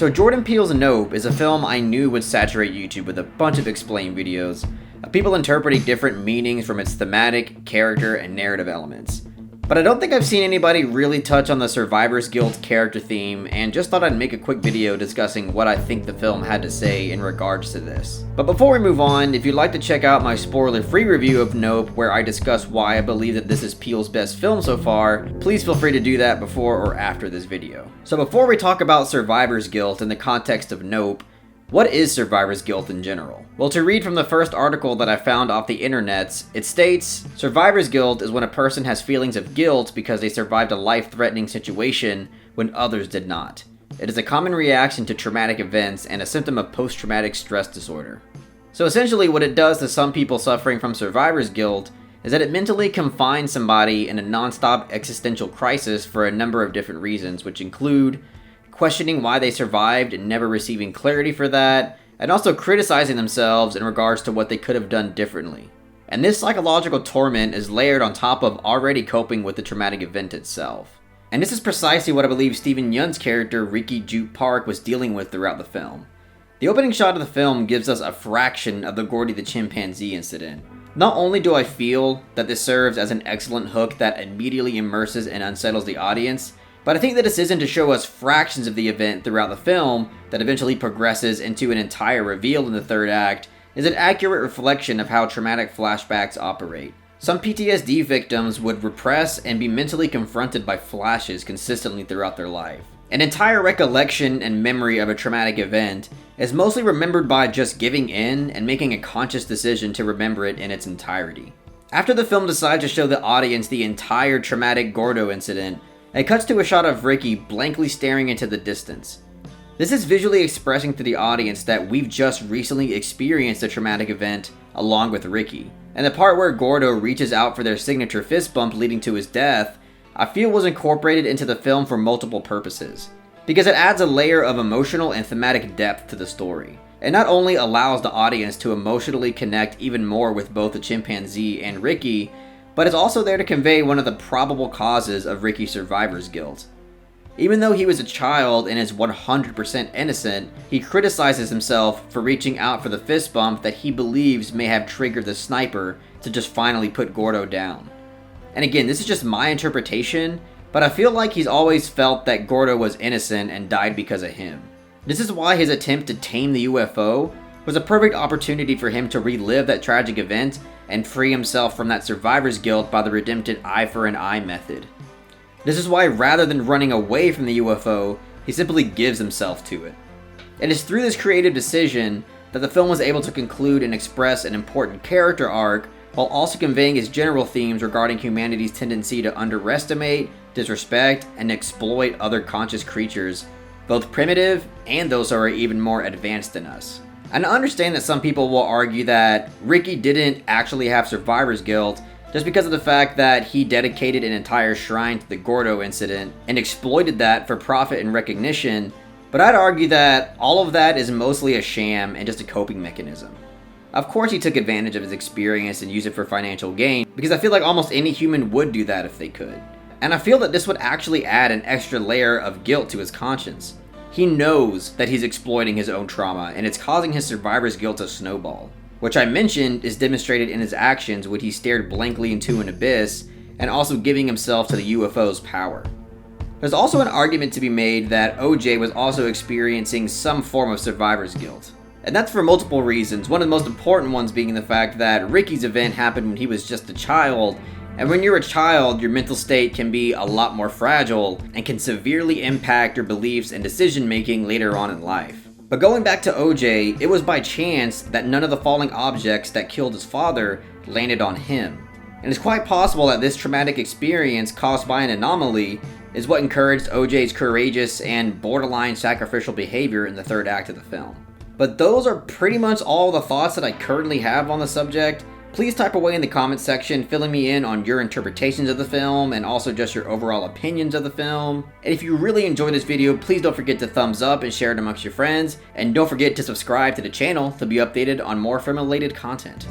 So Jordan Peele's Nope is a film I knew would saturate YouTube with a bunch of explained videos of people interpreting different meanings from its thematic, character, and narrative elements. But I don't think I've seen anybody really touch on the Survivor's Guilt character theme, and just thought I'd make a quick video discussing what I think the film had to say in regards to this. But before we move on, if you'd like to check out my spoiler-free review of Nope, where I discuss why I believe that this is Peele's best film so far, please feel free to do that before or after this video. So before we talk about Survivor's Guilt in the context of Nope, what is survivor's guilt in general? Well, to read from the first article that I found off the internets, it states, survivor's guilt is when a person has feelings of guilt because they survived a life-threatening situation when others did not. It is a common reaction to traumatic events and a symptom of post-traumatic stress disorder. So essentially what it does to some people suffering from survivor's guilt is that it mentally confines somebody in a non-stop existential crisis for a number of different reasons, which include questioning why they survived and never receiving clarity for that, and also criticizing themselves in regards to what they could have done differently. And this psychological torment is layered on top of already coping with the traumatic event itself. And this is precisely what I believe Steven Yeun's character Ricky Jupe Park was dealing with throughout the film. The opening shot of the film gives us a fraction of the Gordy the chimpanzee incident. Not only do I feel that this serves as an excellent hook that immediately immerses and unsettles the audience, but I think the decision to show us fractions of the event throughout the film that eventually progresses into an entire reveal in the third act is an accurate reflection of how traumatic flashbacks operate. Some PTSD victims would repress and be mentally confronted by flashes consistently throughout their life. An entire recollection and memory of a traumatic event is mostly remembered by just giving in and making a conscious decision to remember it in its entirety. After the film decides to show the audience the entire traumatic Gordo incident, it cuts to a shot of Ricky blankly staring into the distance. This is visually expressing to the audience that we've just recently experienced a traumatic event along with Ricky. And the part where Gordo reaches out for their signature fist bump leading to his death, I feel was incorporated into the film for multiple purposes, because it adds a layer of emotional and thematic depth to the story. It not only allows the audience to emotionally connect even more with both the chimpanzee and Ricky, but it's also there to convey one of the probable causes of Ricky's survivor's guilt. Even though he was a child and is 100% innocent, he criticizes himself for reaching out for the fist bump that he believes may have triggered the sniper to just finally put Gordo down. And again, this is just my interpretation, but I feel like he's always felt that Gordo was innocent and died because of him. This is why his attempt to tame the U.F.O. was a perfect opportunity for him to relive that tragic event and free himself from that survivor's guilt by the redemptive eye for an eye method. This is why rather than running away from the U.F.O., he simply gives himself to it. It is through this creative decision that the film was able to conclude and express an important character arc while also conveying its general themes regarding humanity's tendency to underestimate, disrespect, and exploit other conscious creatures, both primitive and those who are even more advanced than us. And I understand that some people will argue that Ricky didn't actually have survivor's guilt just because of the fact that he dedicated an entire shrine to the Gordo incident and exploited that for profit and recognition, but I'd argue that all of that is mostly a sham and just a coping mechanism. Of course he took advantage of his experience and used it for financial gain, because I feel like almost any human would do that if they could. And I feel that this would actually add an extra layer of guilt to his conscience. He knows that he's exploiting his own trauma, and it's causing his survivor's guilt to snowball, which I mentioned is demonstrated in his actions when he stared blankly into an abyss and also giving himself to the UFO's power. There's also an argument to be made that OJ was also experiencing some form of survivor's guilt. And that's for multiple reasons, one of the most important ones being the fact that Ricky's event happened when he was just a child, and when you're a child, your mental state can be a lot more fragile and can severely impact your beliefs and decision making later on in life. But going back to OJ, it was by chance that none of the falling objects that killed his father landed on him. And it's quite possible that this traumatic experience caused by an anomaly is what encouraged OJ's courageous and borderline sacrificial behavior in the third act of the film. But those are pretty much all the thoughts that I currently have on the subject. Please type away in the comment section, filling me in on your interpretations of the film and also just your overall opinions of the film. And if you really enjoyed this video, please don't forget to thumbs up and share it amongst your friends. And don't forget to subscribe to the channel to be updated on more film-related content.